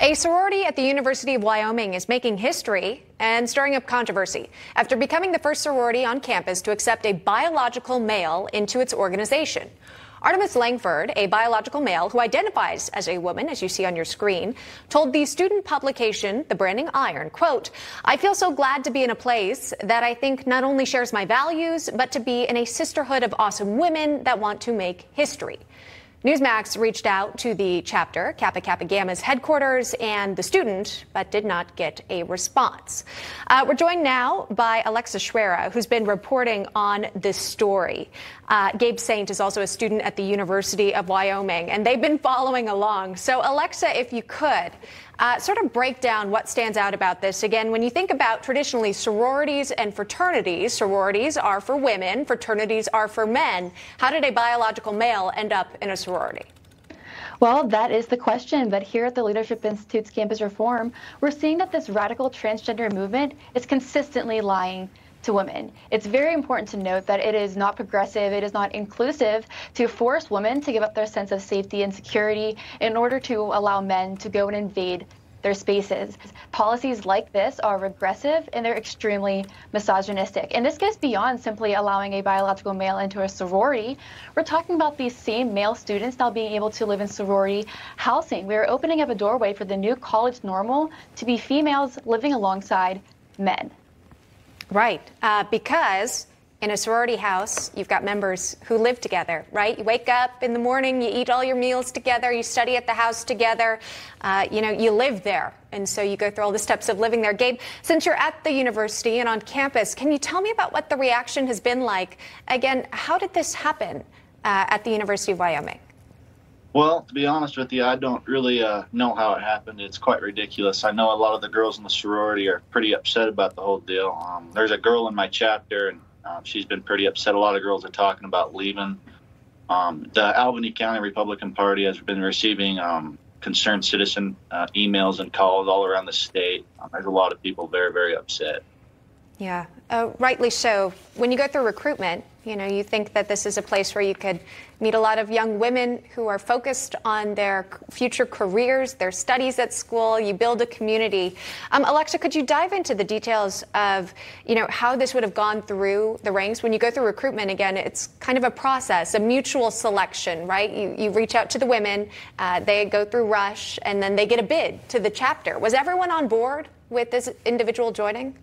A sorority at the University of Wyoming is making history and stirring up controversy after becoming the first sorority on campus to accept a biological male into its organization. Artemis Langford, a biological male who identifies as a woman, as you see on your screen, told the student publication, The Branding Iron, quote, "I feel so glad to be in a place that I think not only shares my values, but to be in a sisterhood of awesome women that want to make history." Newsmax reached out to the chapter, Kappa Kappa Gamma's headquarters, and the student, but did not get a response. We're joined now by Alexa Schwerha, who's been reporting on this story. Gabe Saint is also a student at the University of Wyoming, and they've been following along. So, Alexa, if you could, sort of break down what stands out about this. Again, when you think about traditionally sororities and fraternities, sororities are for women, fraternities are for men. How did a biological male end up in a sorority? Well, that is the question. But here at the Leadership Institute's Campus Reform, we're seeing that this radical transgender movement is consistently lying to women. It's very important to note that it is not progressive, it is not inclusive to force women to give up their sense of safety and security in order to allow men to go and invade their spaces. Policies like this are regressive and they're extremely misogynistic. And this goes beyond simply allowing a biological male into a sorority. We're talking about these same male students now being able to live in sorority housing. We're opening up a doorway for the new college normal to be females living alongside men. Right, because in a sorority house, you've got members who live together, right? You wake up in the morning, you eat all your meals together, you study at the house together, you live there. And so you go through all the steps of living there. Gabe, since you're at the university and on campus, can you tell me about what the reaction has been like? Again, how did this happen at the University of Wyoming? Well, to be honest with you, I don't really know how it happened. It's quite ridiculous. I know a lot of the girls in the sorority are pretty upset about the whole deal. There's a girl in my chapter, and she's been pretty upset. A lot of girls are talking about leaving. The Albany County Republican Party has been receiving concerned citizen emails and calls all around the state. There's a lot of people very, very upset. Yeah, rightly so. When you go through recruitment, you think that this is a place where you could meet a lot of young women who are focused on their future careers, their studies at school. You build a community. Alexa, could you dive into the details of, how this would have gone through the ranks? When you go through recruitment, again, it's kind of a process, a mutual selection, right? You reach out to the women, they go through Rush, and then they get a bid to the chapter. Was everyone on board with this individual joining?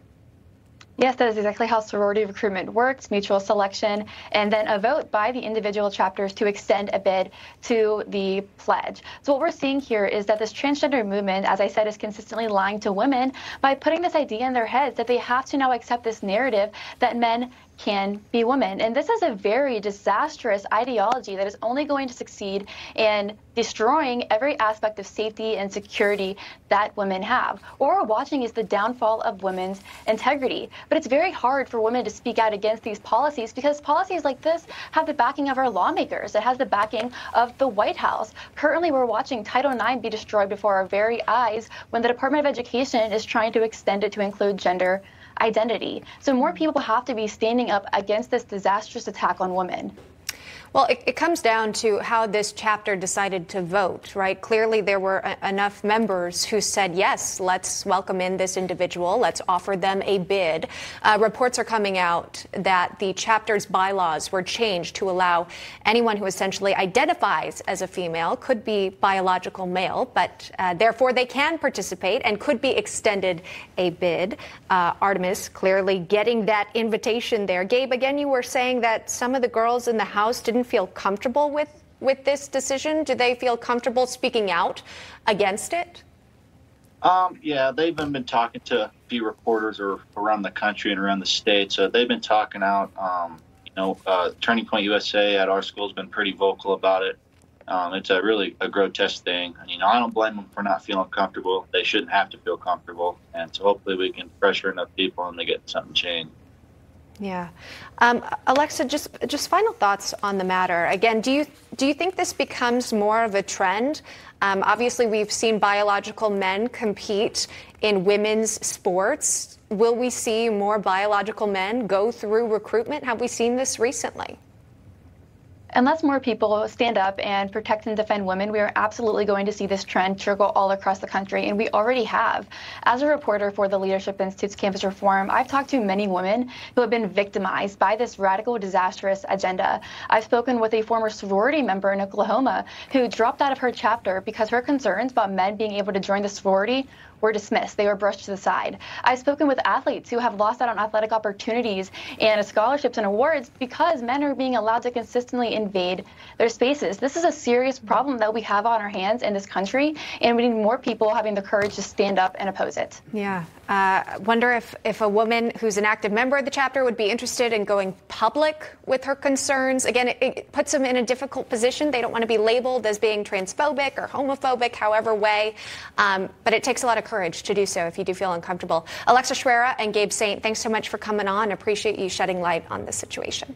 Yes, that is exactly how sorority recruitment works, mutual selection, and then a vote by the individual chapters to extend a bid to the pledge. So what we're seeing here is that this transgender movement, as I said, is consistently lying to women by putting this idea in their heads that they have to now accept this narrative that men can be women. And this is a very disastrous ideology that is only going to succeed in destroying every aspect of safety and security that women have. What we're watching is the downfall of women's integrity. But it's very hard for women to speak out against these policies because policies like this have the backing of our lawmakers. It has the backing of the White House. Currently, we're watching Title IX be destroyed before our very eyes when the Department of Education is trying to extend it to include gender identity. So more people have to be standing up against this disastrous attack on women. Well, it comes down to how this chapter decided to vote, right? Clearly, there were enough members who said, yes, let's welcome in this individual. Let's offer them a bid. Reports are coming out that the chapter's bylaws were changed to allow anyone who essentially identifies as a female, could be biological male, but therefore they can participate and could be extended a bid. Artemis clearly getting that invitation there. Gabe, again, you were saying that some of the girls in the House didn't feel comfortable with this decision? Do they feel comfortable speaking out against it? Yeah, they've been talking to a few reporters around the country and around the state. So they've been talking out. Turning Point USA at our school has been pretty vocal about it. It's a grotesque thing. I don't blame them for not feeling comfortable. They shouldn't have to feel comfortable. And so hopefully we can pressure enough people and they get something changed. Yeah. Alexa, just final thoughts on the matter. Again, do you think this becomes more of a trend? Obviously, we've seen biological men compete in women's sports. Will we see more biological men go through recruitment? Have we seen this recently? Unless more people stand up and protect and defend women, we are absolutely going to see this trend trickle all across the country, and we already have. As a reporter for the Leadership Institute's Campus Reform, I've talked to many women who have been victimized by this radical, disastrous agenda. I've spoken with a former sorority member in Oklahoma who dropped out of her chapter because her concerns about men being able to join the sorority were dismissed. They were brushed to the side. I've spoken with athletes who have lost out on athletic opportunities and scholarships and awards because men are being allowed to consistently invade their spaces. This is a serious problem that we have on our hands in this country, and we need more people having the courage to stand up and oppose it. Yeah. Wonder if a woman who's an active member of the chapter would be interested in going public with her concerns. Again, it puts them in a difficult position. They don't want to be labeled as being transphobic or homophobic, however way. But it takes a lot of courage to do so if you do feel uncomfortable. Alexa Schwerha and Gabe Saint, thanks so much for coming on. Appreciate you shedding light on this situation.